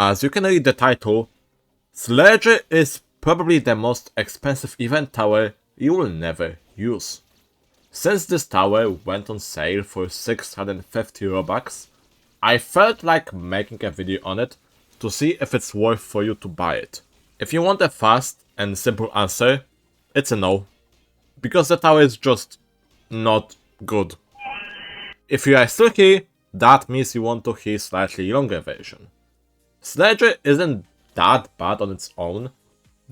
As you can read the title, Sledger is probably the most expensive event tower you will never use. Since this tower went on sale for 650 Robux, I felt like making a video on it to see if it's worth for you to buy it. If you want a fast and simple answer, it's a no, because the tower is just not good. If you are still here, that means you want to hear slightly longer version. Sledger isn't that bad on its own.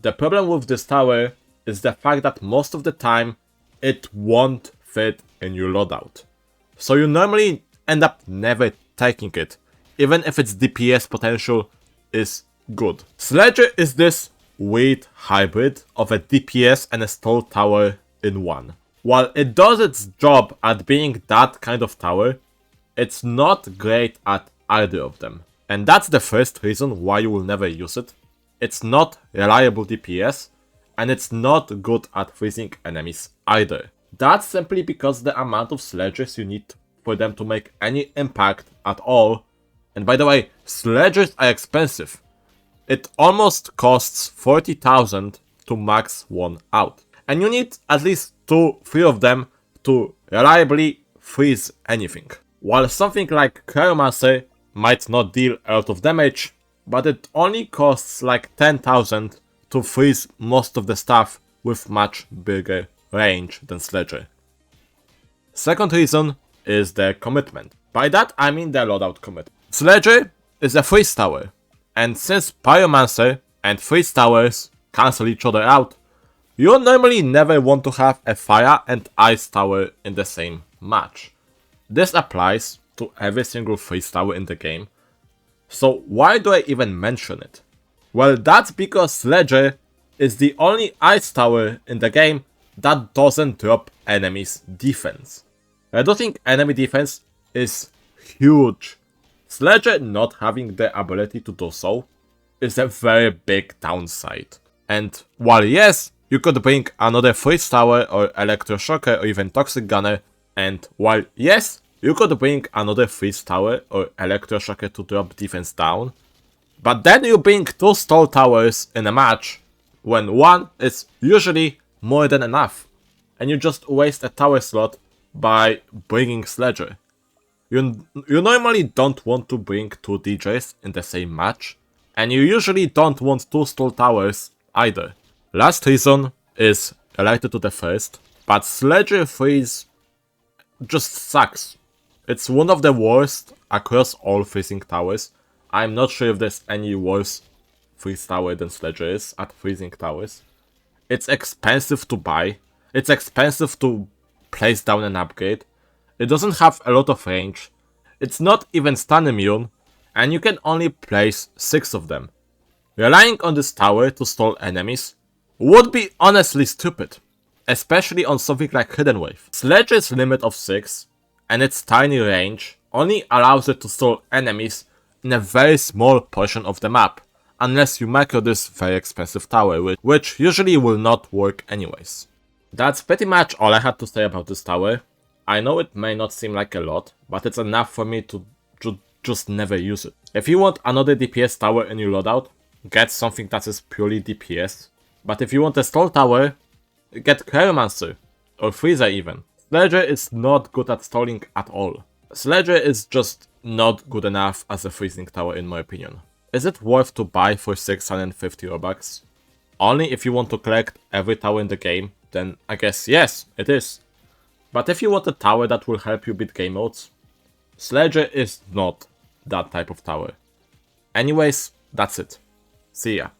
The problem with this tower is the fact that most of the time it won't fit in your loadout. So you normally end up never taking it, even if its DPS potential is good. Sledger is this weird hybrid of a DPS and a stall tower in one. While it does its job at being that kind of tower, it's not great at either of them. And that's the first reason why you will never use it. It's not reliable DPS, and it's not good at freezing enemies either. That's simply because the amount of sledgers you need for them to make any impact at all. And by the way, sledgers are expensive. It almost costs 40,000 to max one out. And you need at least 2-3 of them to reliably freeze anything. While something like Cryomancer might not deal a lot of damage, but it only costs like 10,000 to freeze most of the stuff with much bigger range than Sledger. Second reason is the commitment. By that I mean the loadout commitment. Sledger is a freeze tower, and since Pyromancer and freeze towers cancel each other out, you normally never want to have a fire and ice tower in the same match. This applies to every single freeze tower in the game, so why do I even mention it? Well, that's because Sledger is the only ice tower in the game that doesn't drop enemies' defense. Reducing enemy defense is huge. Sledger not having the ability to do so is a very big downside. And while yes, you could bring another freeze tower or electroshocker or even toxic gunner, and while yes, you could bring another freeze tower or electroshocker to drop defense down, but then you bring 2 stall towers in a match when one is usually more than enough, and you just waste a tower slot by bringing Sledger. You normally don't want to bring 2 DJs in the same match, and you usually don't want 2 stall towers either. Last reason is related to the first, but Sledger freeze just sucks. It's one of the worst across all freezing towers. I'm not sure if there's any worse freeze tower than Sledger is at freezing towers. It's expensive to buy. It's expensive to place down and upgrade. It doesn't have a lot of range. It's not even stun immune, and you can only place 6 of them. Relying on this tower to stall enemies would be honestly stupid, especially on something like Hidden Wave. Sledger's limit of 6 and its tiny range only allows it to stall enemies in a very small portion of the map, unless you macro this very expensive tower, which usually will not work anyways. That's pretty much all I had to say about this tower. I know it may not seem like a lot, but it's enough for me to just never use it. If you want another DPS tower in your loadout, get something that is purely DPS. But if you want a stall tower, get Cryomancer, or Freezer even. Sledger is not good at stalling at all. Sledger is just not good enough as a freezing tower in my opinion. Is it worth to buy for 650 Robux? Only if you want to collect every tower in the game, then I guess yes, it is. But if you want a tower that will help you beat game modes, Sledger is not that type of tower. Anyways, that's it. See ya.